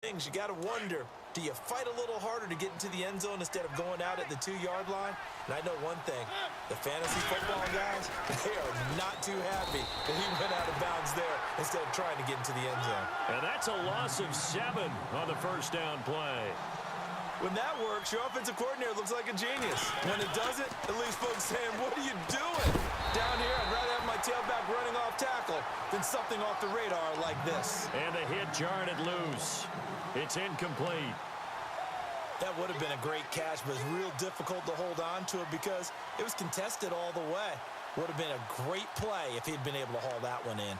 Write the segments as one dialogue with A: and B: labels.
A: things you got to wonder, do you fight a little harder to get into the end zone instead of going out at the 2-yard line? And I know one thing, the fantasy football guys, they are not too happy that he went out of bounds there instead of trying to get into the end zone.
B: And that's a loss of 7 on the first down play.
A: When that works, your offensive coordinator looks like a genius. When it doesn't, at least folks saying, what are you doing? Down here, I'd rather have my tailback running off tackle than something off the radar like this.
B: And the hit jarred it loose. It's incomplete.
A: That would have been a great catch, but it's real difficult to hold on to it because it was contested all the way. Would have been a great play if he'd been able to haul that one in.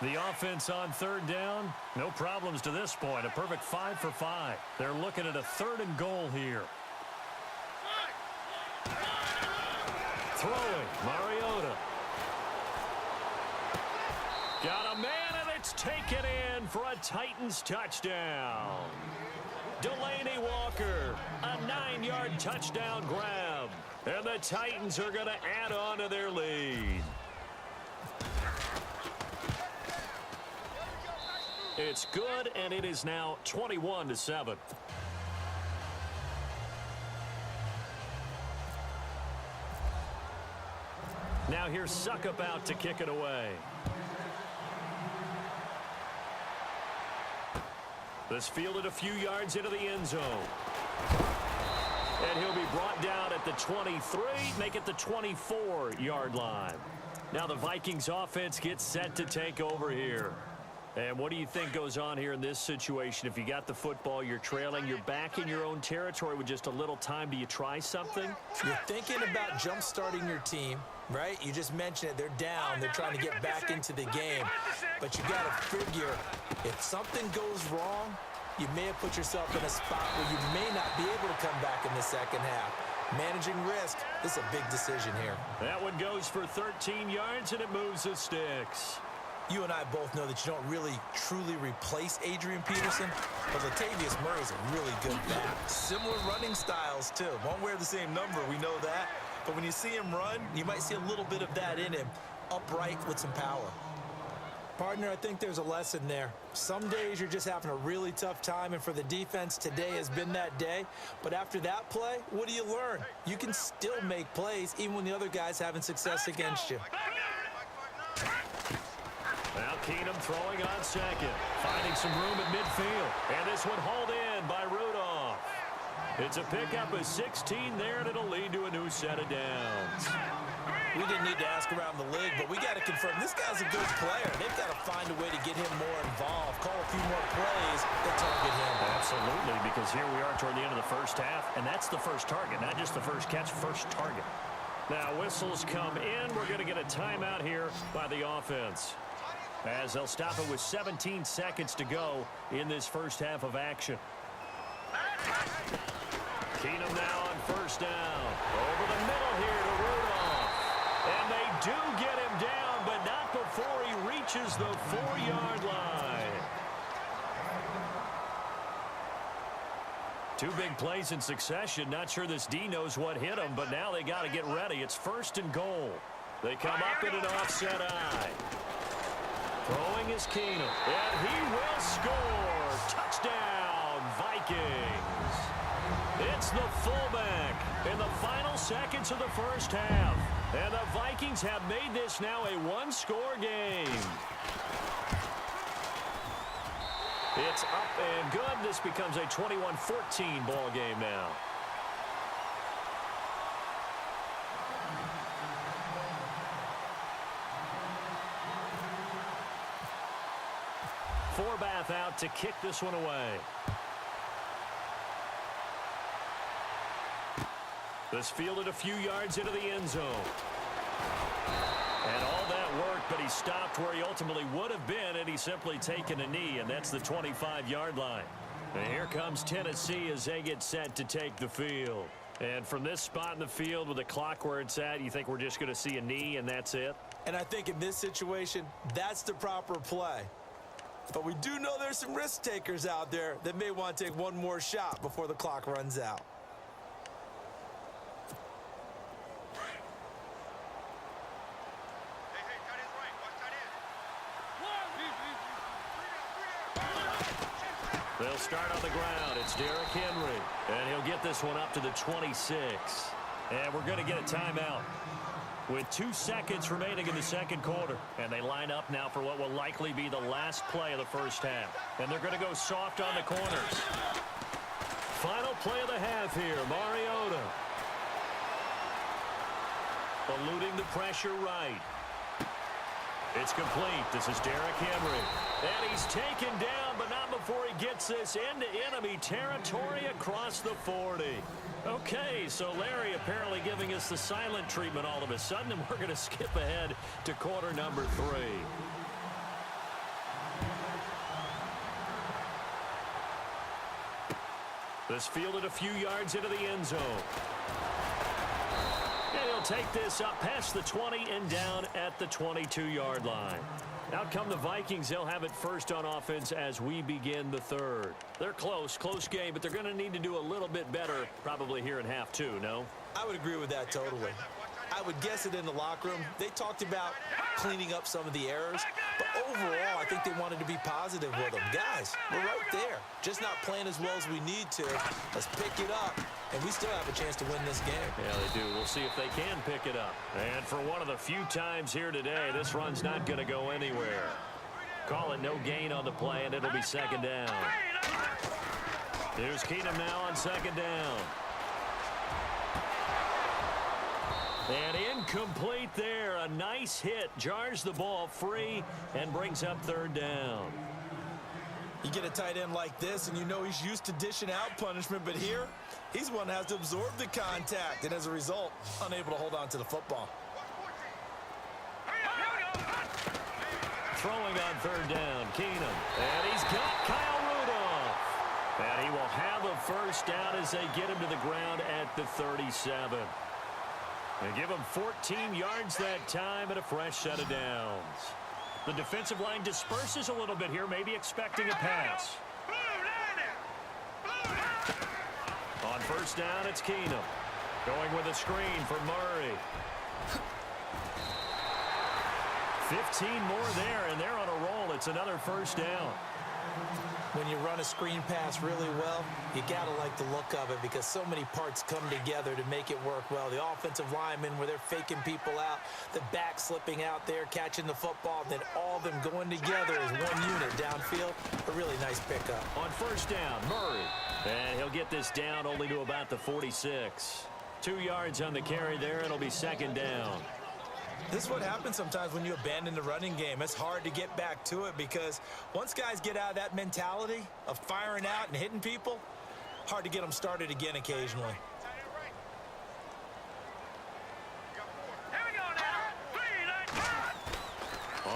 B: The offense on third down, no problems to this point. A perfect 5 for 5. They're looking at a 3rd and goal here. Throwing, Mariota. Got a man, and it's taken in for a Titans touchdown. Delaney Walker, a 9-yard touchdown grab. And the Titans are going to add on to their lead. It's good, and it is now 21-7. Now here's Suckup out to kick it away. This fielded a few yards into the end zone. And he'll be brought down at the 23, make it the 24-yard line. Now the Vikings offense gets set to take over here. And what do you think goes on here in this situation? If you got the football, you're trailing, you're back in your own territory with just a little time. Do you try something?
A: You're thinking about jump-starting your team, right? You just mentioned it. They're down. They're trying to get back into the game. But you got to figure, if something goes wrong, you may have put yourself in a spot where you may not be able to come back in the second half. Managing risk, this is a big decision here.
B: That one goes for 13 yards, and it moves the sticks.
A: You and I both know that you don't really, truly replace Adrian Peterson, but Latavius Murray is a really good back. Similar running styles, too. Won't wear the same number, we know that. But when you see him run, you might see a little bit of that in him, upright with some power. Partner, I think there's a lesson there. Some days you're just having a really tough time, and for the defense, today has been that day. But after that play, what do you learn? You can still make plays even when the other guy's having success against you.
B: Now Keenum throwing on second, finding some room at midfield. And this one hauled in by Rudolph. It's a pickup of 16 there, and it'll lead to a new set of downs.
A: We didn't need to ask around the league, but we got to confirm this guy's a good player. They've got to find a way to get him more involved, call a few more plays that target him.
B: Absolutely, because here we are toward the end of the first half, and that's the first target, not just the first catch, first target. Now whistles come in. We're going to get a timeout here by the offense, as they'll stop it with 17 seconds to go in this first half of action. Keenum now on first down. Over the middle here to Rudolph. And they do get him down, but not before he reaches the 4-yard line. 2 big plays in succession. Not sure this D knows what hit him, but now they got to get ready. It's 1st and goal. They come up in an offset eye. Throwing is Keenum, and he will score. Touchdown, Vikings. It's the fullback in the final seconds of the first half. And the Vikings have made this now a 1-score game. It's up and good. This becomes a 21-14 ball game now. Forbath out to kick this one away. This fielded a few yards into the end zone. And all that worked, but he stopped where he ultimately would have been, and he's simply taken a knee, and that's the 25-yard line. And here comes Tennessee as they get set to take the field. And from this spot in the field with the clock where it's at, you think we're just going to see a knee and that's it?
A: And I think in this situation, that's the proper play. But we do know there's some risk takers out there that may want to take one more shot before the clock runs out.
B: They'll start on the ground. It's Derrick Henry. And he'll get this one up to the 26. And we're going to get a timeout with 2 seconds remaining in the second quarter. And they line up now for what will likely be the last play of the first half. And they're going to go soft on the corners. Final play of the half here, Mariota. Eluding the pressure right. It's complete. This is Derrick Henry. And he's taken down, but not before he gets this into enemy territory across the 40. Okay, so Larry apparently giving us the silent treatment all of a sudden, and we're going to skip ahead to quarter number 3. This fielded a few yards into the end zone. And he'll take this up past the 20 and down at the 22-yard line. Out come the Vikings. They'll have it first on offense as we begin the third. They're close game, but they're going to need to do a little bit better probably here in half 2, no?
A: I would agree with that totally. I would guess it in the locker room. They talked about cleaning up some of the errors, but overall, I think they wanted to be positive with them. Guys, we're right there. Just not playing as well as we need to. Let's pick it up, and we still have a chance to win this game.
B: Yeah, they do. We'll see if they can pick it up. And for one of the few times here today, this run's not going to go anywhere. Call it no gain on the play, and it'll be second down. Here's Keenum now on second down. And incomplete there. A nice hit. Jars the ball free and brings up third down.
A: You get a tight end like this, and you know he's used to dishing out punishment, but here, he's one that has to absorb the contact, and as a result, unable to hold on to the football.
B: Throwing on third down, Keenum. And he's got Kyle Rudolph. And he will have a first down as they get him to the ground at the 37. And give him 14 yards that time and a fresh set of downs. The defensive line disperses a little bit here, maybe expecting a pass. On first down, it's Keenum. Going with a screen for Murray. 15 more there, and they're on a roll. It's another first down.
A: When you run a screen pass really well, you got to like the look of it because so many parts come together to make it work well. The offensive linemen where they're faking people out, the back slipping out there, catching the football, then all of them going together as one unit downfield. A really nice pickup.
B: On first down, Murray. And he'll get this down only to about the 46. 2 yards on the carry there. It'll be second down.
A: This is what happens sometimes when you abandon the running game. It's hard to get back to it because once guys get out of that mentality of firing out and hitting people, hard to get them started again occasionally.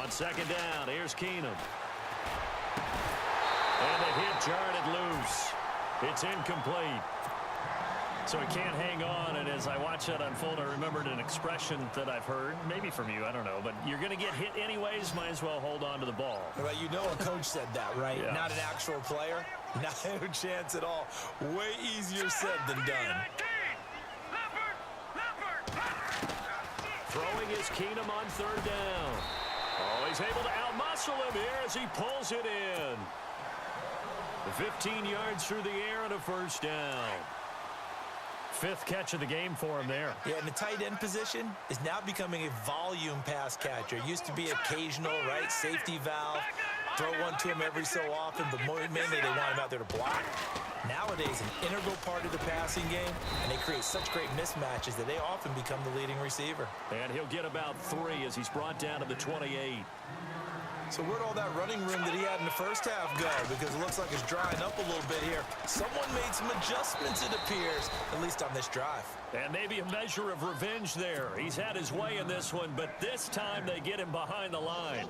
B: On second down, here's Keenum. And the hit jarred it loose. It's incomplete. So he can't hang on, and as I watch that unfold, I remembered an expression that I've heard, maybe from you, I don't know, but you're going to get hit anyways, might as well hold on to the ball.
A: Well, you know a coach said that, right?
B: Yeah.
A: Not an actual player. Not a chance at all. Way easier said than done.
B: Throwing is Keenum on third down. Oh, he's able to outmuscle him here as he pulls it in. The 15 yards through the air and a first down. 5th catch of the game for him there.
A: Yeah, and the tight end position is now becoming a volume pass catcher. It used to be occasional, right? Safety valve. Throw one to him every so often, but mainly they want him out there to block. Nowadays, an integral part of the passing game, and they create such great mismatches that they often become the leading receiver.
B: And he'll get about 3 as he's brought down to the 28.
A: So where'd all that running room that he had in the first half go? Because it looks like it's drying up a little bit here. Someone made some adjustments, it appears, at least on this drive.
B: And maybe a measure of revenge there. He's had his way in this one, but this time they get him behind the line.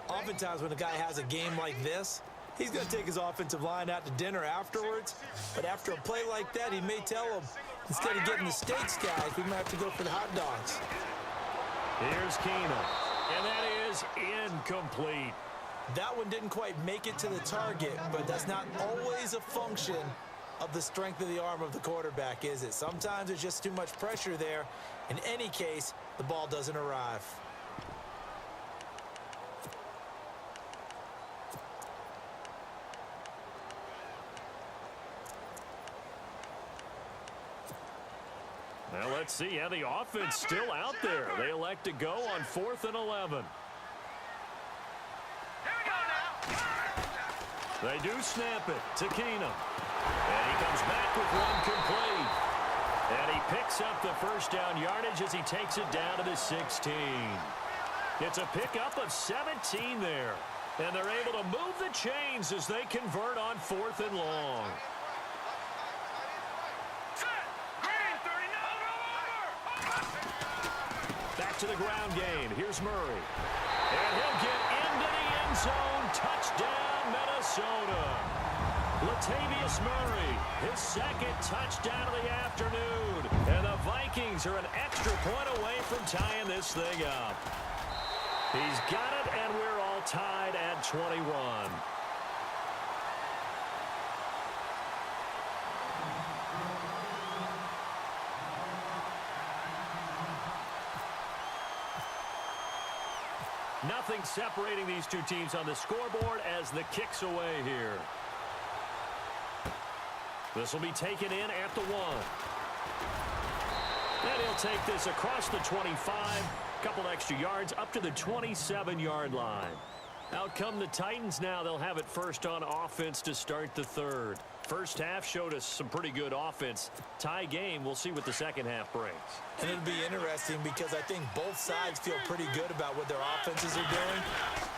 A: Oftentimes when a guy has a game like this, he's going to take his offensive line out to dinner afterwards. But after a play like that, he may tell them, instead of getting the steaks, guys, we might have to go for the hot dogs.
B: Here's Keenum. And that is incomplete.
A: That one didn't quite make it to the target, but that's not always a function of the strength of the arm of the quarterback, is it? Sometimes there's just too much pressure there. In any case, the ball doesn't arrive.
B: Well, let's see how the offense still out there. They elect to go on 4th and 11. They do snap it to Keenum. And he comes back with one complete. And he picks up the first down yardage as he takes it down to the 16. It's a pickup of 17 there. And they're able to move the chains as they convert on 4th and long. Back to the ground game. Here's Murray. And he'll get into the end zone. Touchdown, Minnesota. Latavius Murray, his second touchdown of the afternoon. And the Vikings are an extra point away from tying this thing up. He's got it, and we're all tied at 21. Nothing separating these two teams on the scoreboard as the kick's away here. This will be taken in at the 1. And he'll take this across the 25. Couple extra yards up to the 27-yard line. Out come the Titans now. They'll have it first on offense to start the third. First half showed us some pretty good offense. Tie game. We'll see what the second half brings.
A: And it'll be interesting because I think both sides feel pretty good about what their offenses are doing.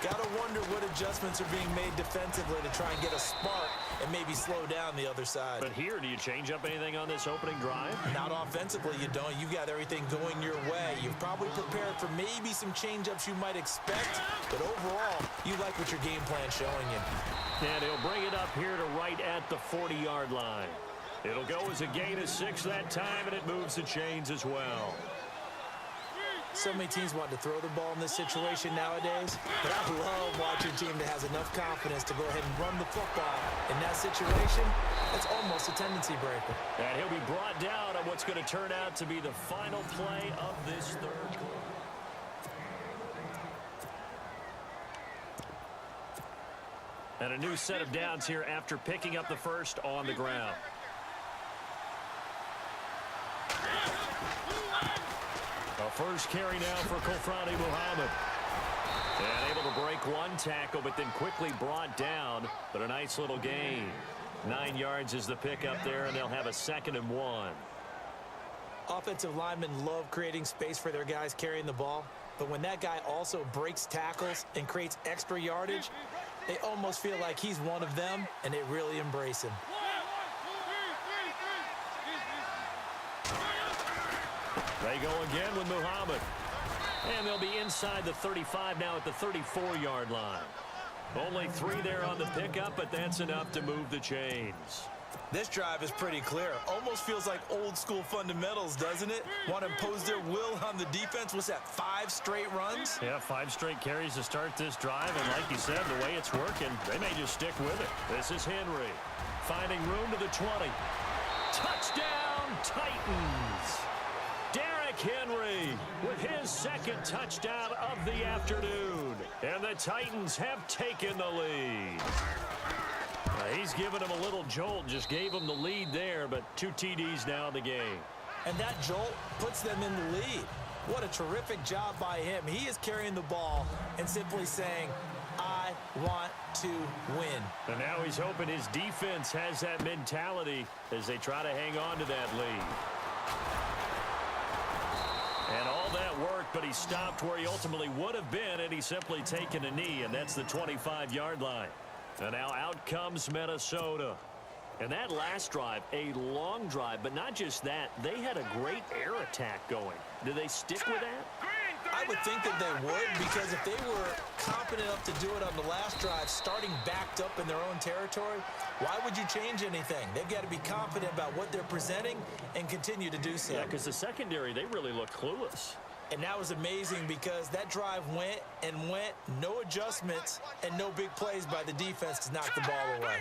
A: Got to wonder what adjustments are being made defensively to try and get a spark and maybe slow down the other side.
B: But here, do you change up anything on this opening drive?
A: Not offensively, you don't. You've got everything going your way. You've probably prepared for maybe some change-ups you might expect, but overall, you like what your game plan's showing you.
B: And he'll bring it up here to right at the 40-yard line. It'll go as a gain of 6 that time, and it moves the chains as well.
A: So many teams want to throw the ball in this situation nowadays, but I love watching a team that has enough confidence to go ahead and run the football. In that situation, it's almost a tendency breaker.
B: And he'll be brought down on what's going to turn out to be the final play of this third quarter. And a new set of downs here after picking up the first on the ground. A first carry now for Kofrani Muhammad. And able to break one tackle, but then quickly brought down. But a nice little gain. 9 yards is the pickup there, and they'll have a 2nd and 1.
A: Offensive linemen love creating space for their guys carrying the ball. But when that guy also breaks tackles and creates extra yardage, they almost feel like he's one of them, and they really embrace him.
B: They go again with Muhammad. And they'll be inside the 35 now at the 34-yard line. Only 3 there on the pickup, but that's enough to move the chains.
A: This drive is pretty clear. Almost feels like old-school fundamentals, doesn't it? Want to impose their will on the defense. What's that, 5 straight runs?
B: Yeah, 5 straight carries to start this drive. And like you said, the way it's working, they may just stick with it. This is Henry. Finding room to the 20. Touchdown, Titans! Derrick Henry with his 2nd touchdown of the afternoon. And the Titans have taken the lead. He's given him a little jolt, just gave him the lead there, but 2 TDs now in the game.
A: And that jolt puts them in the lead. What a terrific job by him. He is carrying the ball and simply saying, I want to win.
B: And now he's hoping his defense has that mentality as they try to hang on to that lead. And all that worked, but he stopped where he ultimately would have been, and he's simply taken a knee, and that's the 25-yard line. And now out comes Minnesota. And that last drive, a long drive, but not just that. They had a great air attack going. Do they stick with that?
A: I would think that they would, because if they were confident enough to do it on the last drive, starting backed up in their own territory, why would you change anything? They've got to be confident about what they're presenting and continue to do so.
B: Yeah, because the secondary, they really look clueless.
A: And that was amazing because that drive went and went, no adjustments, and no big plays by the defense to knock the ball away.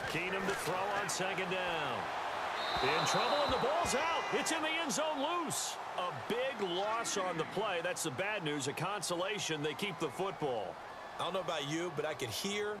B: Keenum to throw on 2nd down. In trouble, and the ball's out. It's in the end zone loose. A big loss on the play. That's the bad news. A consolation, they keep the football.
A: I don't know about you, but I could hear